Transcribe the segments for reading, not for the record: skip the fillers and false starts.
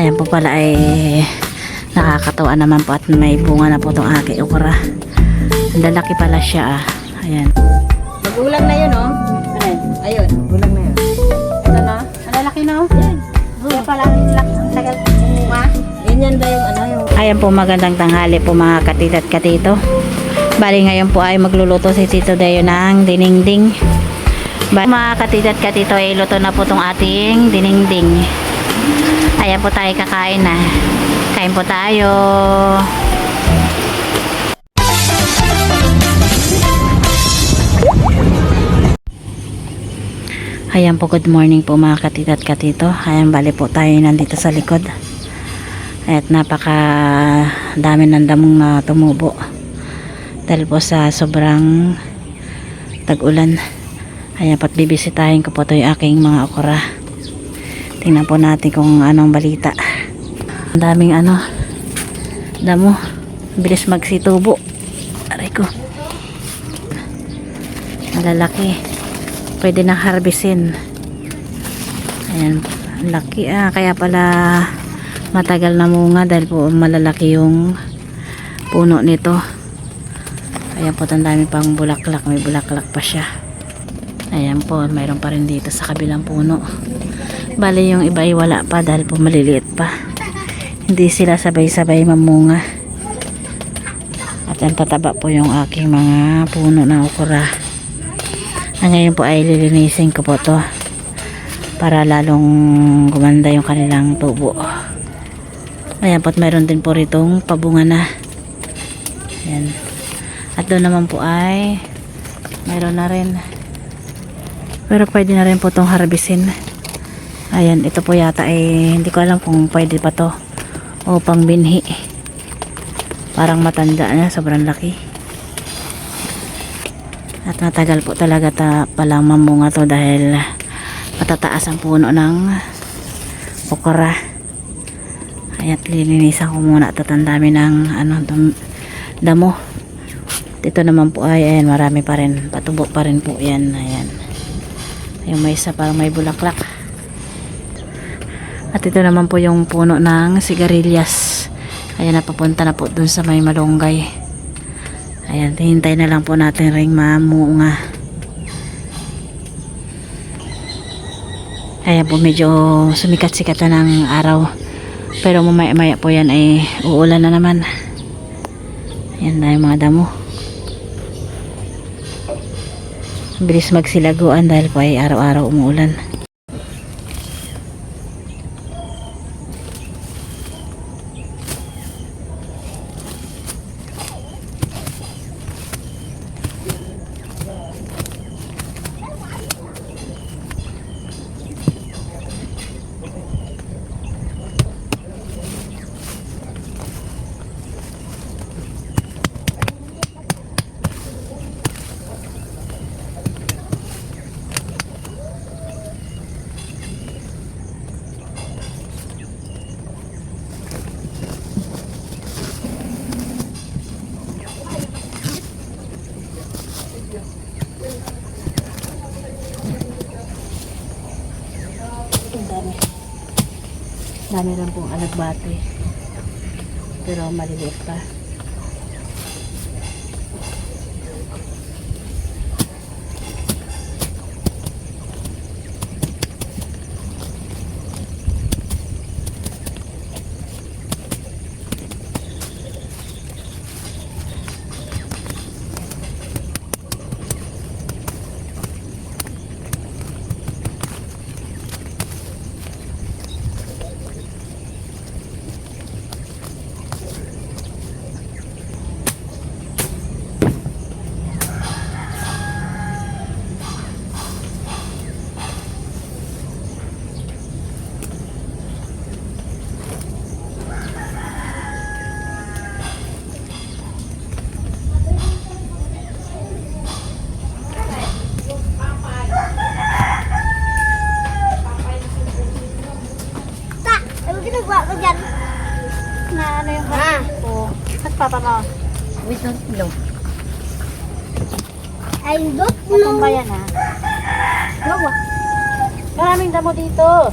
Ayan po pala ay nakakatawa naman po at may bunga na po itong aking okra. Ang lalaki pala siya ah. Ayan. Magulang na yun, oh. Ayun, gulang na yun. Ito na. Ang lalaki na, oh. Yan. Kaya pala ang tagal bunga. Yan ba yung ano yung... Ayan po, magandang tanghali po mga katito at katito. Bali ngayon po ay magluluto si Tito Deo ng dinengdeng. Mga katito at katito ay luto na po itong ating dinengdeng. Ayan po tayo kakain na. Kain po tayo. Ayan po, good morning po mga katito at katito. Ayan, bali po tayo nandito sa likod. At napaka dami ng damong na tumubo. Dahil po sa sobrang tag-ulan. Ayan, pat bibisitahin ko po ito yung aking mga okra. Tingnan po natin kung anong balita. Ang daming damo. Bilis magsitubo. Aray ko. Malalaki. Pwede nang harbisin. Ayan. Laki kaya pala matagal na munga dahil po malalaki yung puno nito. Ayan po, ang dami pang bulaklak. May bulaklak pa siya. Ayan po. Mayroon pa rin dito sa kabilang puno. Bali yung iba ay wala pa dahil po maliliit pa. Hindi sila sabay-sabay mamunga. At ang tataba po yung aking mga puno ng okra. Ngayon po ay lilinisin ko po to para lalong gumanda yung kanilang tubo. Ayan po, at mayroon din po ritong pabunga na. Ayan. At doon naman po ay mayroon na rin. Pero pwede na rin po itong harbisin. Ayan, ito po yata ay hindi ko alam kung pwede pa to o pang binhi. Parang matanda na, sobrang laki. At matagal po talaga palang mamunga to dahil matataas ang puno ng okra. Ayan, lilinisan ko muna at ang dami ng damo. Dito naman po ay ayan, marami pa rin, patubo pa rin po yan. Ayan. Yung may isa parang may bulaklak. At ito naman po yung puno ng sigarilyas. Ayan, napapunta na po dun sa may malunggay. Ayan, hintay na lang po natin ring mamunga. Ayan po, medyo sumikat-sikat na ng araw. Pero mamaya po yan ay uulan na naman. Ayan na yung mga damo. Bilis magsilaguan dahil po ay araw-araw umuulan. Dami lang pong alagbati. Pero maliliit pa. Na ano yung ko? At papa mo? We don't know. I don't know. Anong bayan ha? Maraming damo dito.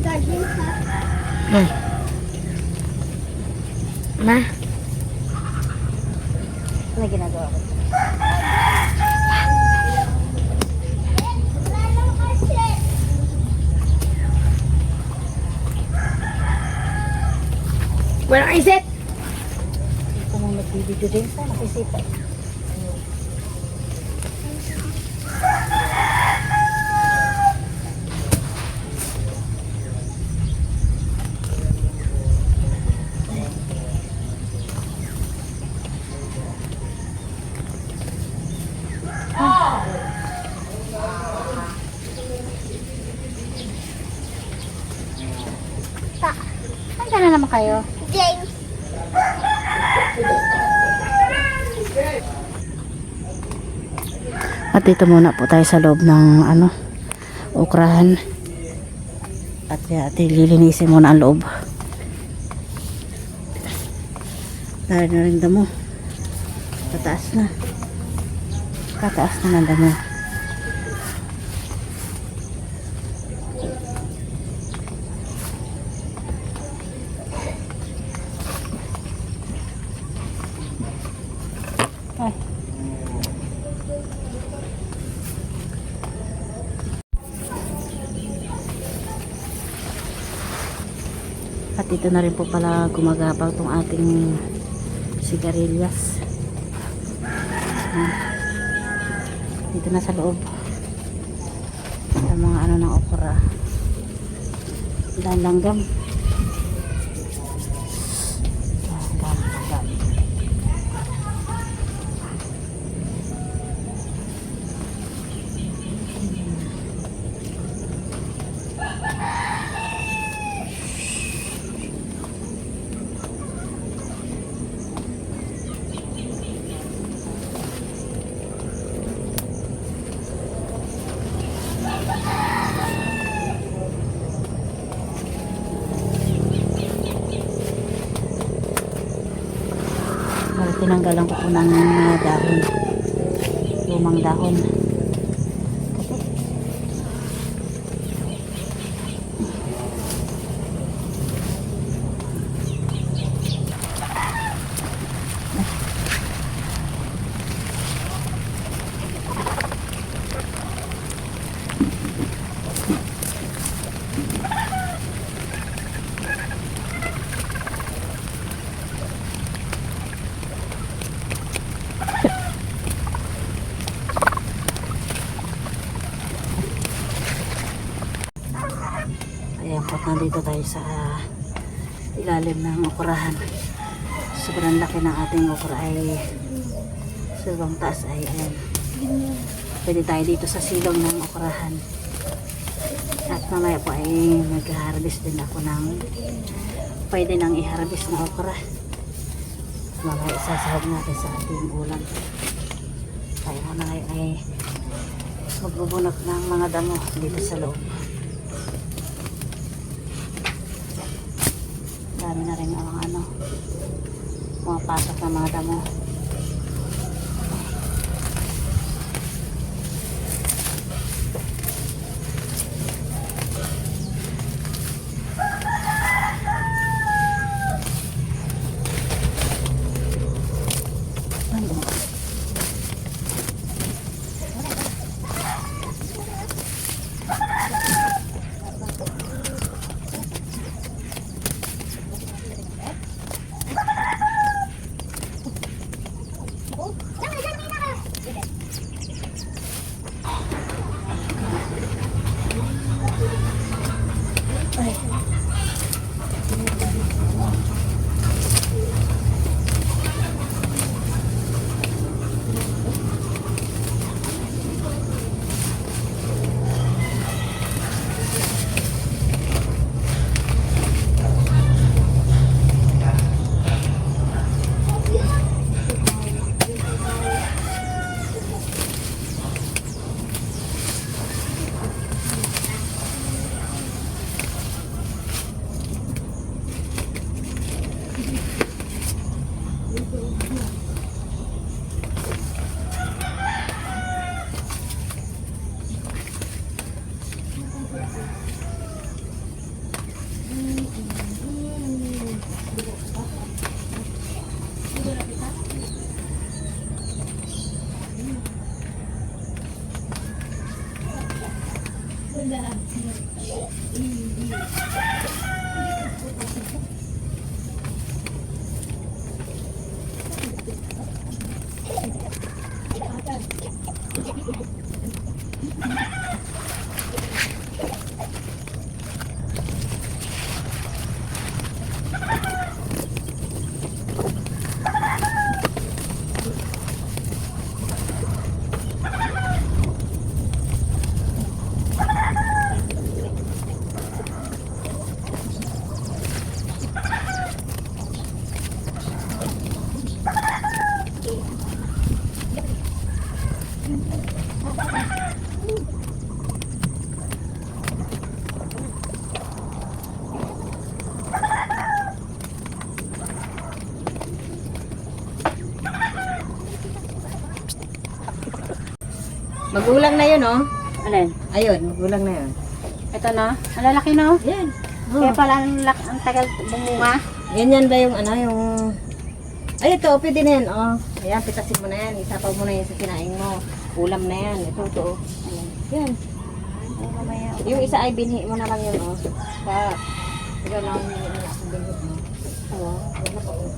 Uy. Ma. Ano ginagawa ko? Where is it? Ito mong nagbibidyo din sa nakisipa. Saan na naman kayo? At dito muna po tayo sa loob ng ukrahan. At lilinisin muna ang loob. Dahil na rin damo. Pataas na. Pataas na ng damo. Ay. At dito na rin po pala gumagapang tong ating sigarilyas. Dito na sa loob. Sa mga ng okra. Langgam. Langgam. Tinanggalan ko po ng dahon, lumang dahon. Ayan po, nandito tayo sa ilalim ng okurahan. Sobrang laki ng ating okura ay sobrang taas ay ayan. Pwede tayo dito sa silong ng okurahan. At mamaya po ay mag-harvest din ako ng pwede nang i-harvest na okra. Mamaya isasahog natin sa ating ulam. Tayo muna ngayon ay magbubunot ng mga damo dito sa loob. Dami na rin ang pumapasok ng mga damo. Magulang na yun, oh. Alin? Ayun, magulang na yun. Ito na. Ang lalaki no? Yan. Kaya pala ang tagal bumunga. Ganyan ba yung ano, yung... Ay, ito, pwede na yan, oh. Ayan, pitasin mo na yan. Isapaw mo na yan sa kinain mo. Ulam na yan. Ito, oh. Ayan. Yan. Yung isa ay binhi mo na lang yun, oh. Ikaw lang yung binhi mo. Oo. Wala pa, oh.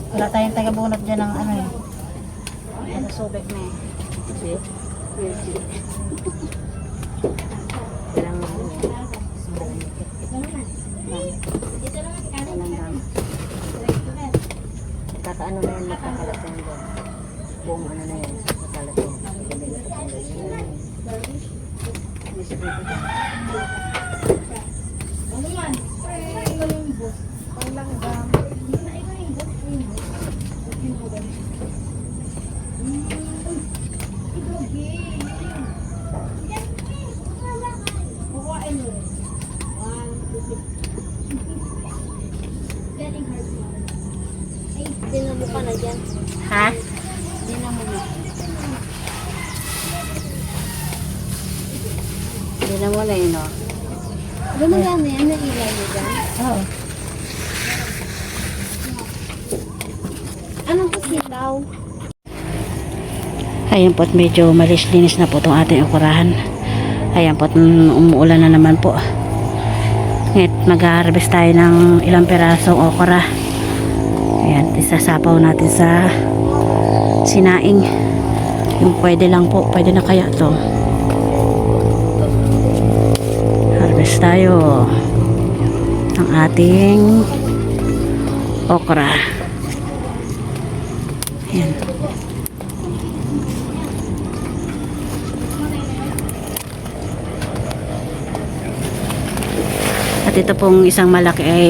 Wala tayong taga-bunot dyan ng ano eh. Ano subek na eh. Kasi, kakaano na yan, makakalat yan dyan. Buong ano na yan, makalat yan. Dinamo ka na dyan. Ha? Dinamo na. Dinamo na yun, oh. Gumagana yan, nailay mo dyan. Oo. Anong pasilaw? Ayan po at medyo malis-linis na po itong ating okurahan. Ayan po at umuulan na naman po. Ngayon mag-harvest tayo ng ilang pirasong okra. Ayan, isasapaw natin sa sinaing. Yung pwede lang po, pwede na kaya to. Harvest tayo ng ating okra. Ayan. At ito pong isang malaki ay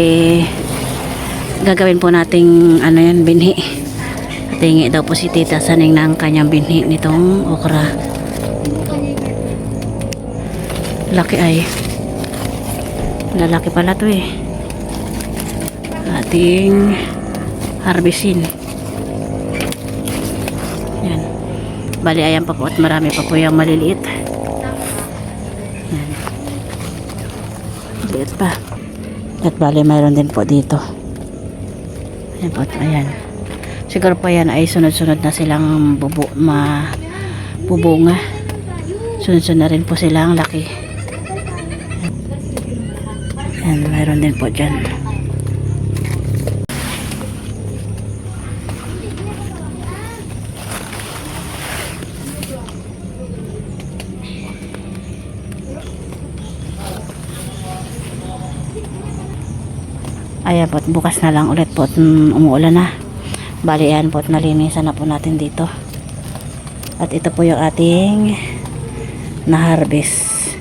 gagawin po nating ano yan, binhi. At hingi daw po si Tita Saning ng kanyang binhi nitong okra. Laki ay. Lalaki pala to eh. Ating harvestin. Yan. Bali ayan pa po at marami pa po yung maliliit. Yan. Liit pa. At bali mayroon din po dito. Ayan po. Ayan. Siguro po yan ay sunod-sunod na silang bubunga. Sunod-sunod na rin po silang laki. Ayan. Mayroon din po dyan. Ayan po, bukas na lang ulit po umuulan na. Bali yan po, nalinisan na po natin dito. At ito po yung ating na-harvest.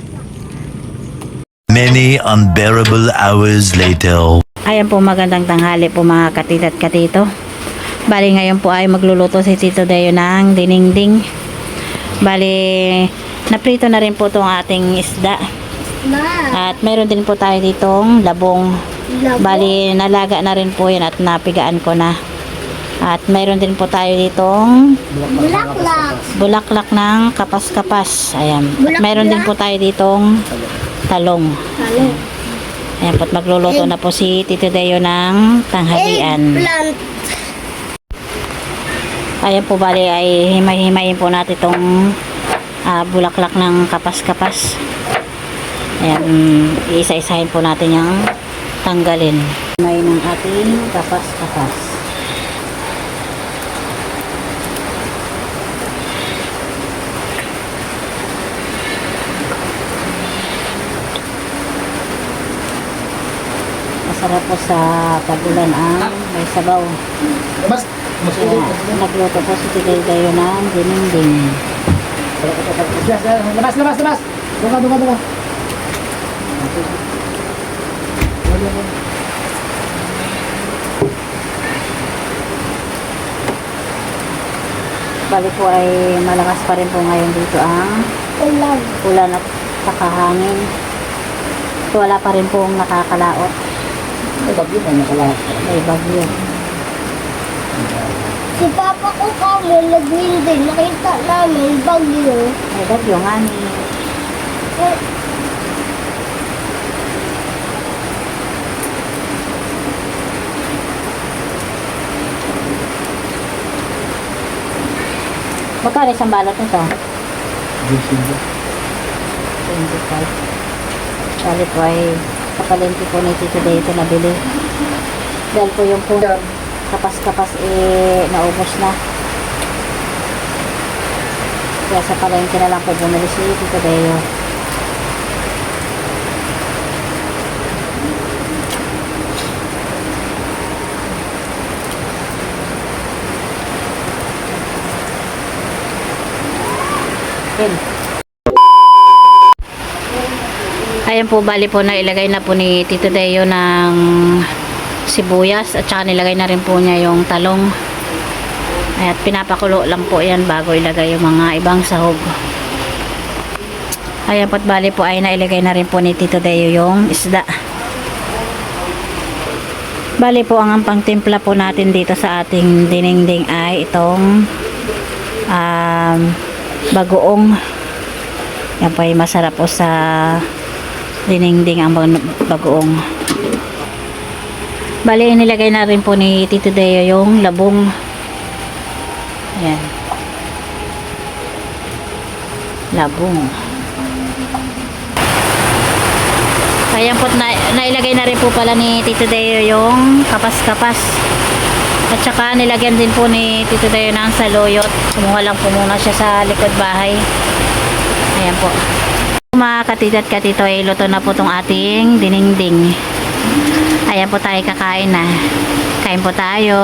Many unbearable hours later. Ayan po, magandang tanghali po mga katita at katito. Bali ngayon po ay magluluto si Tito Dayo ng dinengdeng. Bali, naprito na rin po itong ating isda. At meron din po tayo ditong labong. Bali, nalaga na rin po yan at napigaan ko na. At mayroon din po tayo ditong Bulaklak. bulaklak ng kapas-kapas. Ayan. At mayroon din po tayo ditong talong. Talong. Ayan po, at magluluto na po si Tito Deo ng tanghalian. Plant. Ayan po, bali ay himay-himayin po natin itong bulaklak ng kapas-kapas. Ayan, isa-isahin po natin yung tanggalin. Himay ng ating kapas-kapas. Masarap po sa tagulan ang may sabaw. Mas, Kaya nagluto po si Tito Deo ng dinding. labas, labas, labas. Dunga. Bali po ay malakas pa rin po ngayon dito ang Ulan. ulan at saka hangin. Wala pa rin pong nakakalaot. Ay, bagyo na nakalahat. May bagyo. Si Papa ko kami nag-winding. Nakita namin bagyo. May bagyo nga ni. Magkano isang balot nito? 25. Bali po ay kapalengke po ni Tito Deo ito nabili. Dahil po yung po kapas-kapas naubos na. Kaya sa palengke na lang po bumili si Tito Deo. Yun. Ayan po, bali po na ilagay na po ni Tito Deo ng sibuyas at saka nilagay na rin po niya yung talong. At pinapakulo lang po yan bago ilagay yung mga ibang sahog. Ayan po, at bali po ay nailagay na rin po ni Tito Deo yung isda. Bali po ang pangtimpla po natin dito sa ating dinengdeng ay itong bagoong. Yan po ay masarap po sa dinengdeng ang bagoong. Bali, nilagay na rin po ni Tito Deo yung labong. Yan. Labong. Ayan po, nailagay na rin po pala ni Tito Deo yung kapas-kapas. At saka nilagyan din po ni Tito Deo ng saluyot. Kumuha lang po muna siya sa likod bahay. Ayan po. Mga katito at katito, ay luto na po itong ating dinengdeng. Ayan po, tayo kakain na. Kain po tayo.